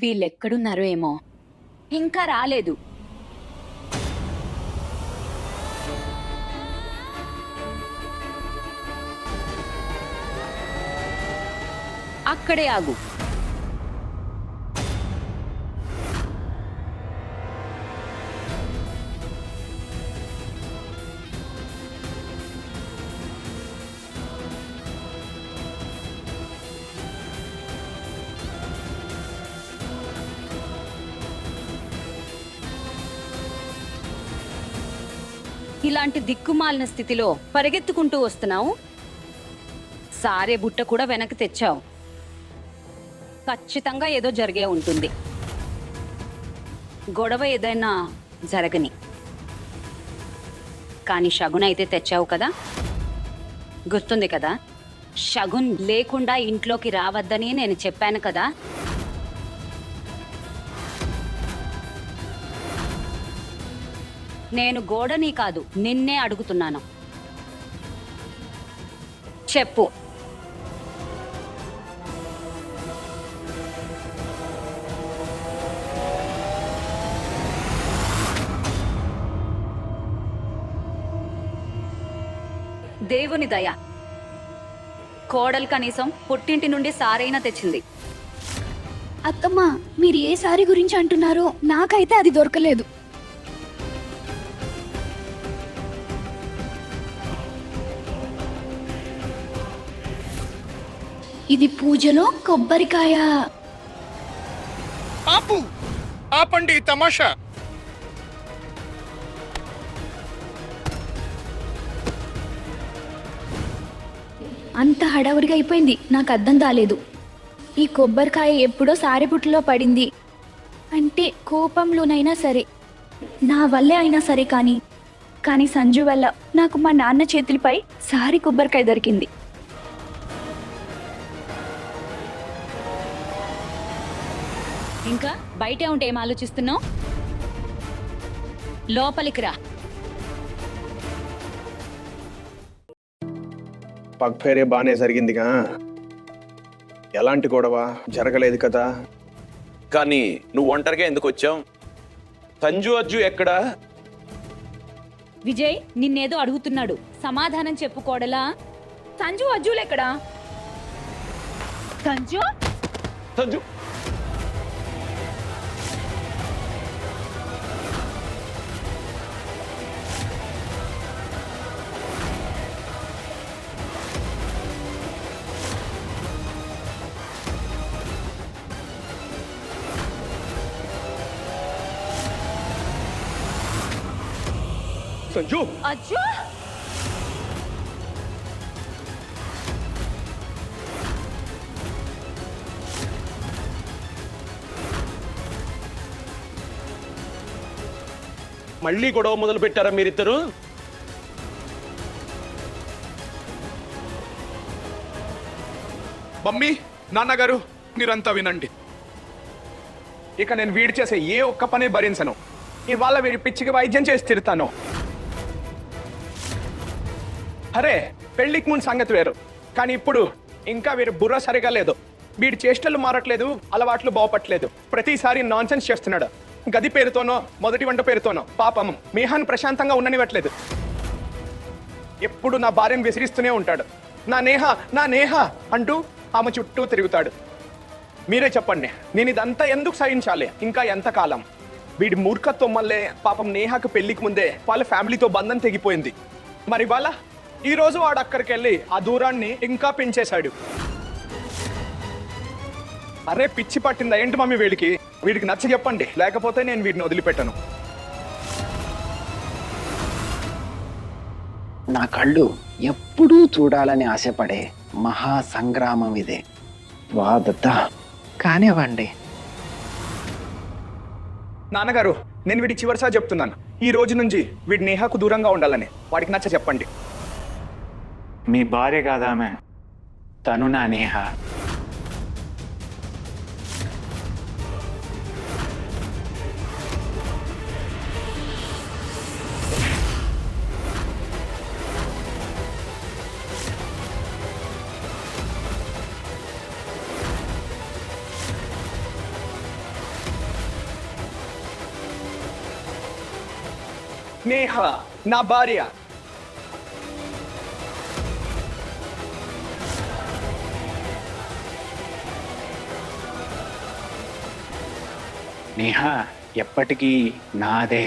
వీళ్ళెక్కడున్నారో ఏమో ఇంకా రాలేదు. అక్కడే ఆగు. ఇలాంటి దిక్కుమాలిన స్థితిలో పరిగెత్తుకుంటూ వస్తున్నావు. సారే బుట్ట కూడా వెనక్కి తెచ్చావు. ఖచ్చితంగా ఏదో జరిగే ఉంటుంది. గొడవ ఏదైనా జరగని, కానీ షగున్ అయితే తెచ్చావు కదా, గుర్తుంది కదా? షగున్ లేకుండా ఇంట్లోకి రావద్దని నేను చెప్పాను కదా. నేను గోడని కాదు, నిన్నే అడుగుతున్నాను. చెప్పు. దేవుని దయ, కోడలు కనీసం పుట్టింటి నుండి సారైనా తెచ్చింది. అత్తమ్మ, మీరు ఏ సారీ గురించి అంటున్నారో నాకైతే అది దొరకలేదు. ఇది పూజలో కొబ్బరికాయ. ఆపండి తమాషా. అంత హడావుడిగా అయిపోయింది, నాకు అర్థం కాలేదు. ఈ కొబ్బరికాయ ఎప్పుడో సారెపుట్టులో పడింది అంటే కోపంలోనైనా సరే, నా వల్లే అయినా సరే, కానీ సంజు వల్ల నాకు మా నాన్న చేతులపై సారీ కొబ్బరికాయ దొరికింది. ఇంకా బయటే ఉంటే ఏం ఆలోచిస్తున్నావు? లోపలికి రా. పగ్ఫేరే బానే జరిగిందిగా, ఎలాంటి గొడవ జరగలేదు కదా. కానీ నువ్వు ఒంటరిగా ఎందుకు వచ్చావు? సంజు అజ్జు ఎక్కడా? విజయ్ నిన్నేదో అడుగుతున్నాడు, సమాధానం చెప్పుకోడలా. సంజు అజ్జులెక్కడా? సంజు సంజు సంజు అజ్జు మళ్ళీ గొడవ మొదలు పెట్టారా మీరిద్దరు? మమ్మీ, నాన్నగారు, మీరంతా వినండి. ఇక నేను వీడి చేసే ఏ ఒక్క పని భరించను. ఇవాళ వీడి పిచ్చికి వైద్యం చేసి తిడతాను. అరే, పెళ్లికి ముందు సంగతి వేరు, కానీ ఇప్పుడు ఇంకా వీరి బుర్ర సరిగా లేదు. వీడి చేష్టలు మారట్లేదు, అలవాట్లు బాగుపట్లేదు. ప్రతిసారి నాన్సెన్స్ చేస్తున్నాడు. గది పేరుతోనో మొదటి వంట పేరుతోనో. పాపం మీహాన్ ప్రశాంతంగా ఉండనివ్వట్లేదు. ఎప్పుడు నా భార్యను విసిరిస్తూనే ఉంటాడు. నా నేహ, నా నేహ అంటూ ఆమె చుట్టూ తిరుగుతాడు. మీరే చెప్పండి, నేను ఇదంతా ఎందుకు సహించాలి? ఇంకా ఎంతకాలం? వీడి మూర్ఖత్వం వల్లే పాపం నేహకు పెళ్లికి ముందే వాళ్ళ ఫ్యామిలీతో బంధం తెగిపోయింది. మరి వాళ్ళ ఈ రోజు వాడు అక్కడికి వెళ్ళి ఆ దూరాన్ని ఇంకా పెంచేశాడు. అరే, పిచ్చి పట్టిందా ఏంటి మమ్మీ వీడికి? వీడికి నచ్చ చెప్పండి, లేకపోతే నేను వీడిని వదిలిపెట్టను. నా కళ్ళు ఎప్పుడూ చూడాలని ఆశపడే మహా సంగ్రామం ఇదే. వాదత్తా కానివ్వండి. నాన్నగారు, నేను వీడి చివరిసారి చెప్తున్నాను, ఈ రోజు నుంచి వీడి నేహకు దూరంగా ఉండాలని వాడికి నచ్చ చెప్పండి. మీ భార్య కాదామె, తను నా నేహ. నేహ నా భార్య. నేహా ఎప్పటికీ నాదే.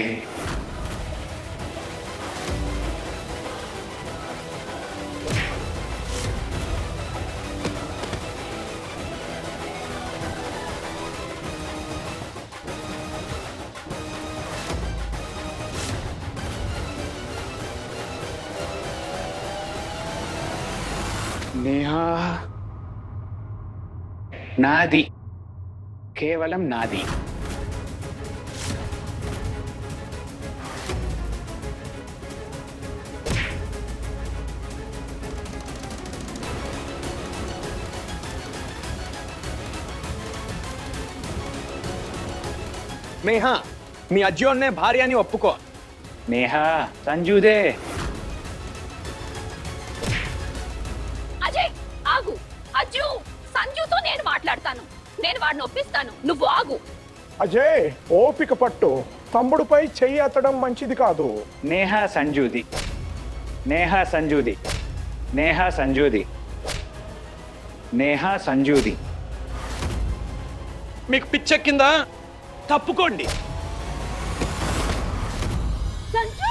నేహా నాది, కేవలం నాది. నేహ మీ అజ్జోన్నే భార్య అని ఒప్పుకో. నేహా సంజుదే. అజయ్ ఆగు. అజ్జు సంజుతో నేను మాట్లాడతాను. నేను వాడిని ఒప్పిస్తాను. నువ్వు ఆగు. అజయ్ ఓపిక పట్టు. తమ్ముడుపై చెయ్యి ఎత్తడం మంచిది కాదు. నేహా సంజుది, నేహా సంజుది, నేహా సంజుది, నేహా సంజుది. మీకు పిచ్చెక్కిందా? తప్పుకోండి. సంజు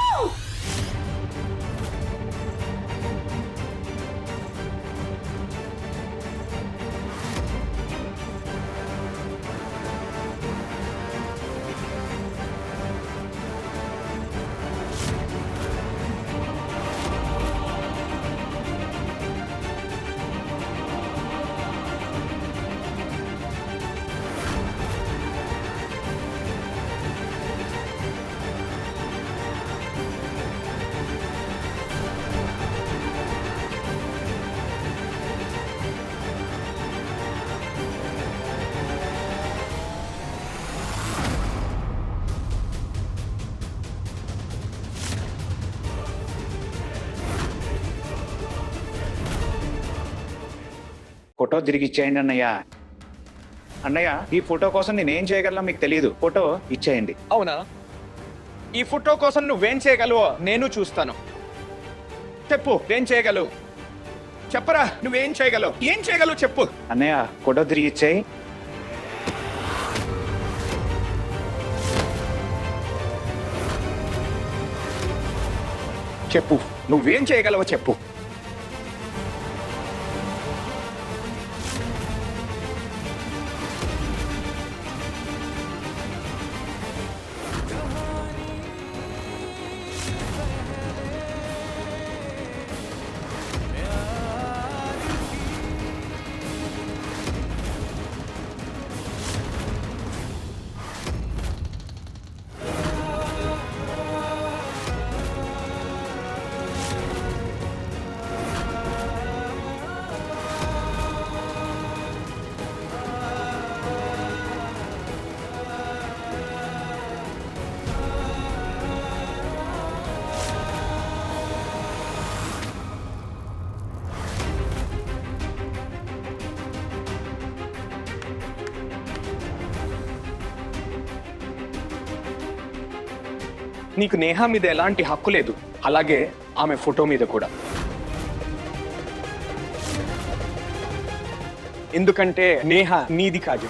ఫోటో తిరిగి ఇచ్చేయండి అన్నయ్య. అన్నయ్య ఈ ఫోటో కోసం నేను ఏం చేయగలను మీకు తెలియదు. ఫోటో ఇచ్చేయండి. అవునా? ఈ ఫోటో కోసం నువ్వేం చేయగలవో నేను చూస్తాను. చెప్పు, ఏం చేయగలవు? చెప్పరా, నువ్వేం చేయగలవు? ఏం చేయగలవు చెప్పు. అన్నయ్య ఫోటో తిరిగి ఇచ్చేయి. చెప్పు, నువ్వేం చేయగలవో చెప్పు. నీకు నేహ మీద ఎలాంటి హక్కు లేదు, అలాగే ఆమె ఫోటో మీద కూడా. ఎందుకంటే నేహ నీది కాదు.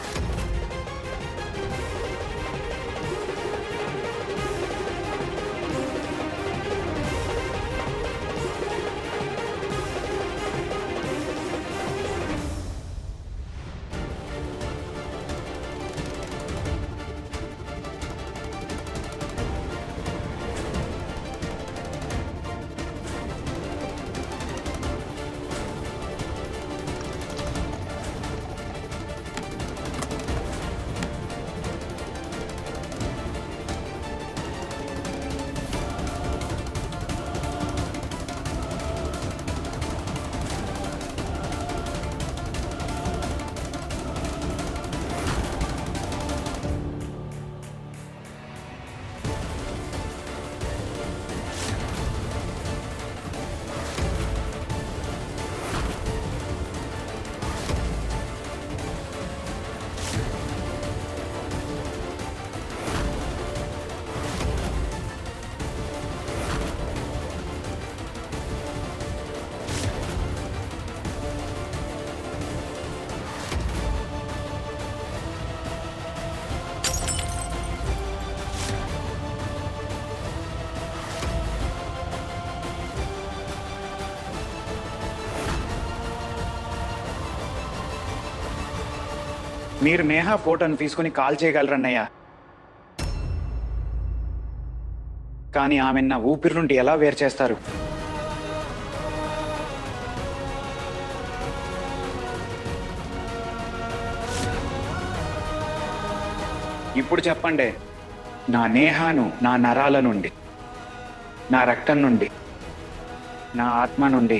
మీరు నేహా ఫోటోను తీసుకుని కాల్ చేయగలరన్నయ్య. కానీ ఆమె నా ఊపిరి నుండి ఎలా వేరు చేస్తారు? ఇప్పుడు చెప్పండి, నా నేహాను నా నరాల నుండి, నా రక్తం నుండి, నా ఆత్మ నుండి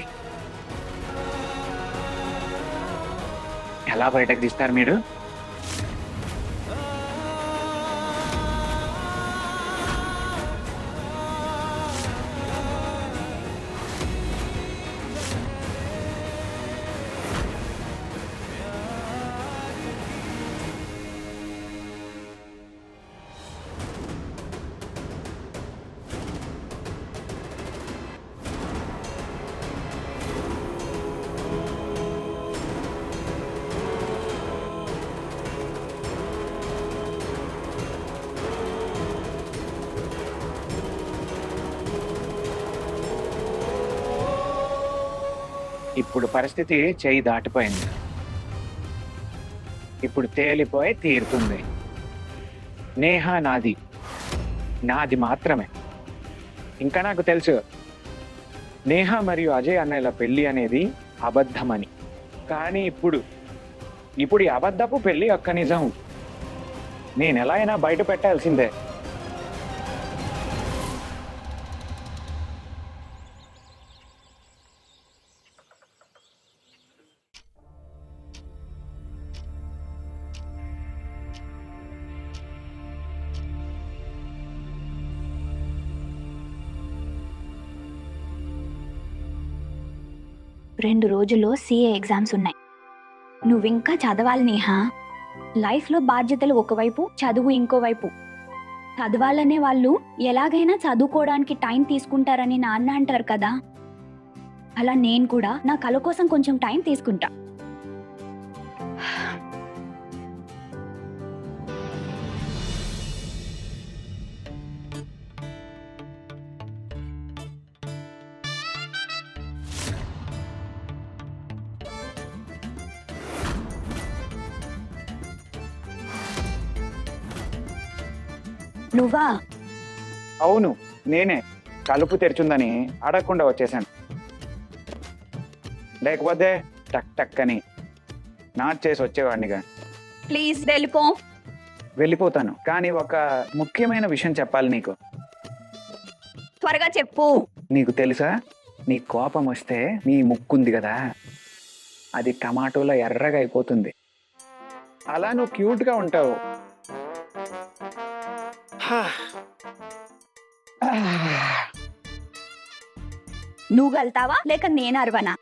ఎలా బయటకు తీస్తారు మీరు? ఇప్పుడు పరిస్థితి చేయి దాటిపోయింది. ఇప్పుడు తేలిపోయి తీరుతుంది. నేహా నాది, నాది మాత్రమే. ఇంకా నాకు తెలుసు నేహా మరియు అజయ్ అన్నయ్యల పెళ్లి అనేది అబద్ధమని. కానీ ఇప్పుడు ఈ అబద్ధపు పెళ్లి ఒక్క నిజం నేను ఎలా అయినా బయట పెట్టాల్సిందే. రెండు రోజుల్లో సిఏ ఎగ్జామ్స్ ఉన్నాయి. నువ్వింకా చదవాలి నేహా. లైఫ్లో బాధ్యతలు ఒకవైపు, చదువు ఇంకోవైపు. చదవాలనే వాళ్ళు ఎలాగైనా చదువుకోవడానికి టైం తీసుకుంటారని నాన్న అంటారు కదా, అలా నేను కూడా నా కళ కోసం కొంచెం టైం తీసుకుంటా. నువ్వా? అవును, నేనే. కలుపు తెరిచుందని అడగకుండా వచ్చేసాను. లేకపోతే టక్ టక్ అని నాట్ చేసి వచ్చేవాడినిగా. ప్లీజ్ వెళ్ళిపో. వెళ్ళిపోతాను, కానీ ఒక ముఖ్యమైన విషయం చెప్పాలి నీకు. త్వరగా చెప్పు. నీకు తెలుసా, నీ కోపం వస్తే నీ ముక్కుంది కదా, అది టమాటోలో ఎర్రగా అయిపోతుంది. అలా నువ్వు క్యూట్గా ఉంటావు. నువ్వు వెళ్తావా లేక నేను అరవనా?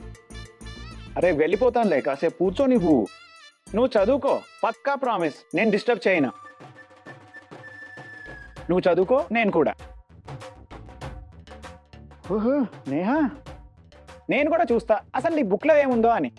అరే వెళ్ళిపోతానులే, కాసేపు కూర్చో. నువ్వు చదువుకో, పక్కా ప్రామిస్, నేను డిస్టర్బ్ చేయను. నువ్వు చదువుకో, నేను కూడా. నేహా, నేను కూడా చూస్తా అసలు నీ బుక్లో ఏముందో అని.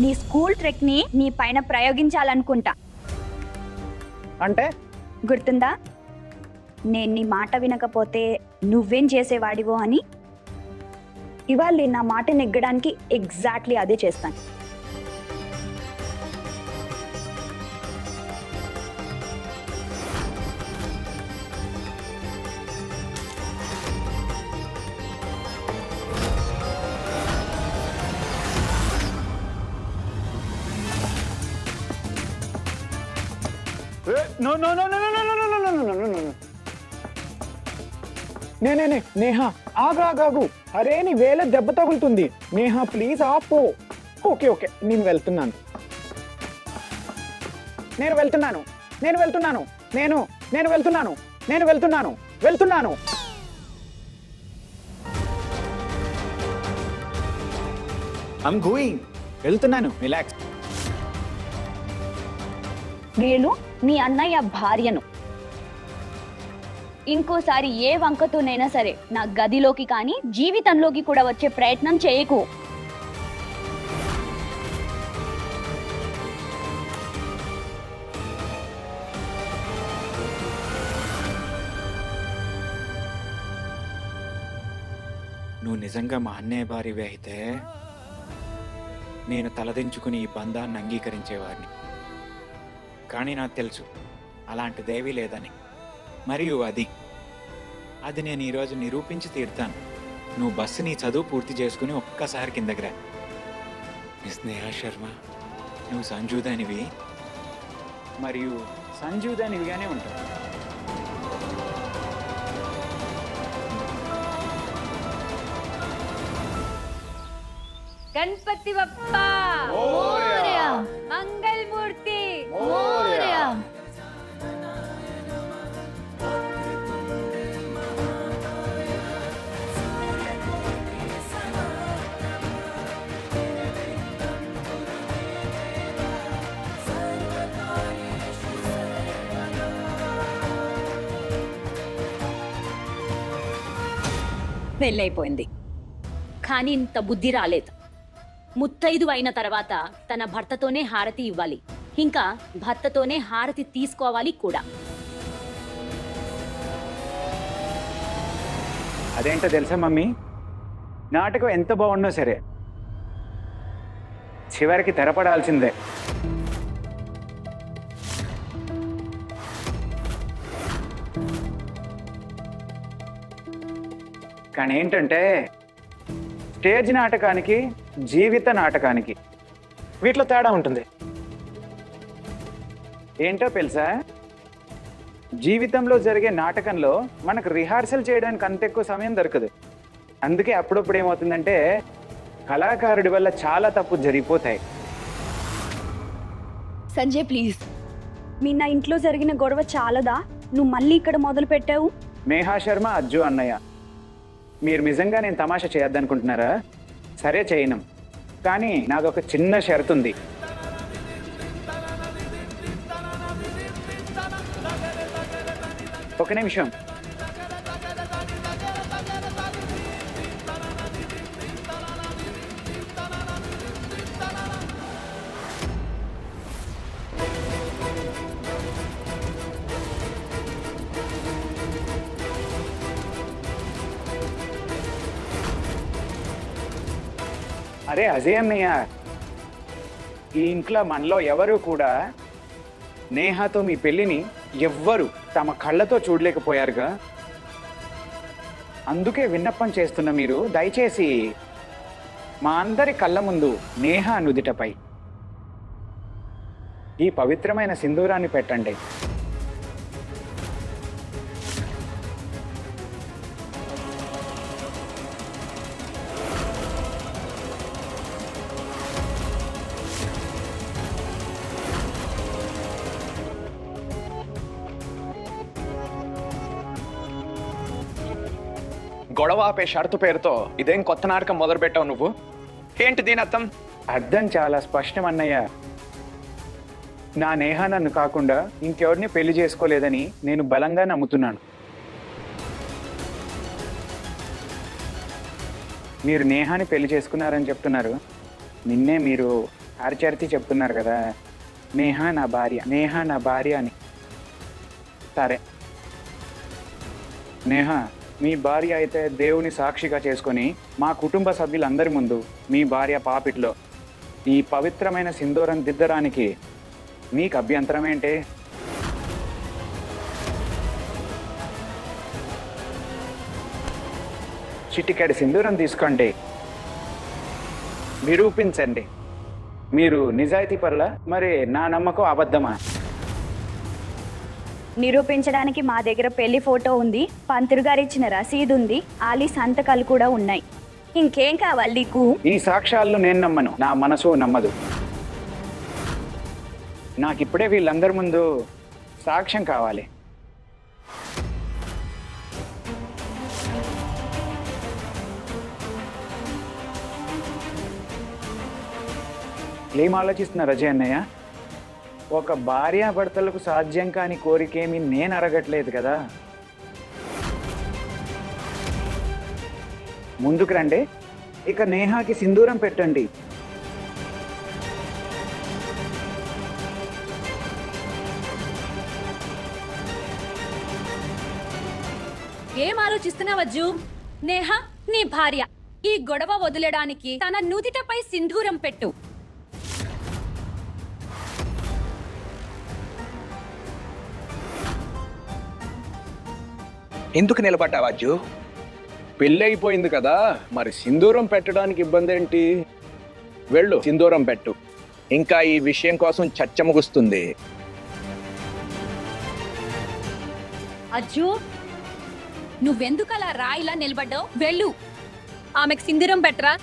నీ స్కూల్ ట్రిక్ ని నీ పైన ప్రయోగించాలనుకుంటా. అంటే గుర్తుందా, నేను నీ మాట వినకపోతే నువ్వేం చేసేవాడివో అని? ఇవాళ నేను నా మాట నెగ్గడానికి ఎగ్జాక్ట్లీ అదే చేస్తాను. No no no no no no no no no no no. Neha ఆగాగాగు. అరే నీ వేళ దెబ్బ తగులుతుంది. నేహా ప్లీజ్ ఆపు. ఓకే ఓకే, నేను వెళ్తున్నాను. నేను వెళ్తున్నాను నేను వెళ్తున్నాను నేను నేను వెళ్తున్నాను నేను వెళ్తున్నాను వెళ్తున్నాను ఐమ్ గోయింగ్. వెళ్తున్నాను, రిలాక్స్. నేను నీ అన్నయ్య భార్యను. ఇంకోసారి ఏ వంకతోనైనా సరే నా గదిలోకి కానీ జీవితంలోకి కూడా వచ్చే ప్రయత్నం చేయకు. నువ్వు నిజంగా మా అన్నయ్య భార్యవి అయితే నేను తలదించుకుని ఈ బంధాన్ని అంగీకరించేవాడిని. కానీ నాకు తెలుసు అలాంటి దేవి లేదని. మరియు అది నేను ఈరోజు నిరూపించి తీరుతాను. నువ్వు బస్సు నీ చదువు పూర్తి చేసుకుని ఒక్కసారి కిందకి రా. మిస్ నేహా శర్మ, నువ్వు సంజూదానివి మరియు సంజూదానివిగానే ఉంటావు. గణపతి బప్పా మోరియా, మంగళమూర్తి మోరియా. పెళ్ళైపోయింది, కానీ ఇంత బుద్ధి రాలేదు. ముత్తైదు అయిన తర్వాత తన భర్తతోనే హారతి ఇవ్వాలి, ఇంకా భర్తతోనే హారతి తీసుకోవాలి కూడా. అదేంటో తెలుసా మమ్మీ, నాటకం ఎంత బాగున్నా సరే చివరికి తెరపడాల్సిందే. కానీ ఏంటంటే స్టేజ్ నాటకానికి జీవిత నాటకానికి వీటిలో తేడా ఉంటుంది. ఏంటో తెలుసా, జీవితంలో జరిగే నాటకంలో మనకు రిహార్సల్ చేయడానికి అంత ఎక్కువ సమయం దొరకదు. అందుకే అప్పుడప్పుడు ఏమవుతుందంటే కళాకారుడి వల్ల చాలా తప్పు జరిగిపోతాయి. సంజయ్ ప్లీజ్. నిన్న ఇంట్లో జరిగిన గొడవ చాలదా? నువ్వు మళ్ళీ ఇక్కడ మొదలు పెట్టావు. నేహా శర్మ, అజ్జు అన్నయ్య, మీరు నిజంగా నేను తమాషా చేయొద్దనుకుంటున్నారా? సరే చేయను, కానీ నాదొక చిన్న షరతు ఉంది. ఒక నిమిషం. అరే అజయ్ అన్నయ్య, ఈ ఇంట్లో మనలో ఎవరు కూడా నేహాతో మీ పెళ్ళిని ఎవ్వరు తమ కళ్ళతో చూడలేకపోయారుగా. అందుకే విన్నపం చేస్తున్న మీరు దయచేసి మా అందరి కళ్ళ ముందు నేహా నుదిటపై ఈ పవిత్రమైన సింధూరాన్ని పెట్టండి. గొడవ ఆపే షరతు పేరుతో ఇదేం కొత్త నాటకం మొదలు పెట్టావు నువ్వు? ఏంటి దీని అర్థం? అర్థం చాలా స్పష్టం అన్నయ్య. నా నేహా నన్ను కాకుండా ఇంకెవరిని పెళ్లి చేసుకోలేదని నేను బలంగా నమ్ముతున్నాను. మీరు నేహాని పెళ్లి చేసుకున్నారని చెప్తున్నారు. నిన్నే మీరు ఆర్చర్తి చెప్తున్నారు కదా, నేహా నా భార్య, నేహా నా భార్య అని. సరే, నేహా మీ భార్య అయితే దేవుని సాక్షిగా చేసుకొని మా కుటుంబ సభ్యులందరి ముందు మీ భార్య పాపిట్లో ఈ పవిత్రమైన సింధూరం దిద్దడానికి మీకు అభ్యంతరం ఏంటి? చిటికెడు సింధూరం తీసుకోండి, నిరూపించండి మీరు నిజాయితీ పరులా, మరి నా నమ్మకం అబద్ధమా? నిరూపించడానికి మా దగ్గర పెళ్లి ఫోటో ఉంది, పంతులు గారు ఇచ్చిన రసీదు ఉంది, ఆలీ సంతకాలు కూడా ఉన్నాయి. ఇంకేం కావాలి నీకు? ఈ సాక్ష్యాలను నేను నమ్మను, నా మనసు నమ్మదు. నాకిప్పుడే వీళ్ళందరి ముందు సాక్ష్యం కావాలి. ఏం ఆలోచిస్తున్నారు అజయ్ అన్నయ్య? ఒక భార్యాభర్తలకు సాధ్యం కాని కోరికేమి నేను అడగట్లేదు కదా. ముందుకు రండి, ఇక నేహాకి సింధూరం పెట్టండి. ఏం ఆలోచిస్తున్నావు అజ్జు? నేహ నీ భార్య ఈ గొడవ వదిలడానికి తన నుదిటపై సింధూరం పెట్టు. ఎందుకు నిలబడ్డావు అజ్జు? పెళ్ళి అయిపోయింది కదా, మరి సింధూరం పెట్టడానికి ఇబ్బంది ఏంటి? వెళ్ళు, సింధూరం పెట్టు. ఇంకా ఈ విషయం కోసం చర్చ ముగుస్తుంది. అజ్జు, నువ్వెందుకు అలా రాయిలా నిలబడ్డావు? వెళ్ళు, ఆమెకు సింధూరం పెట్టరా.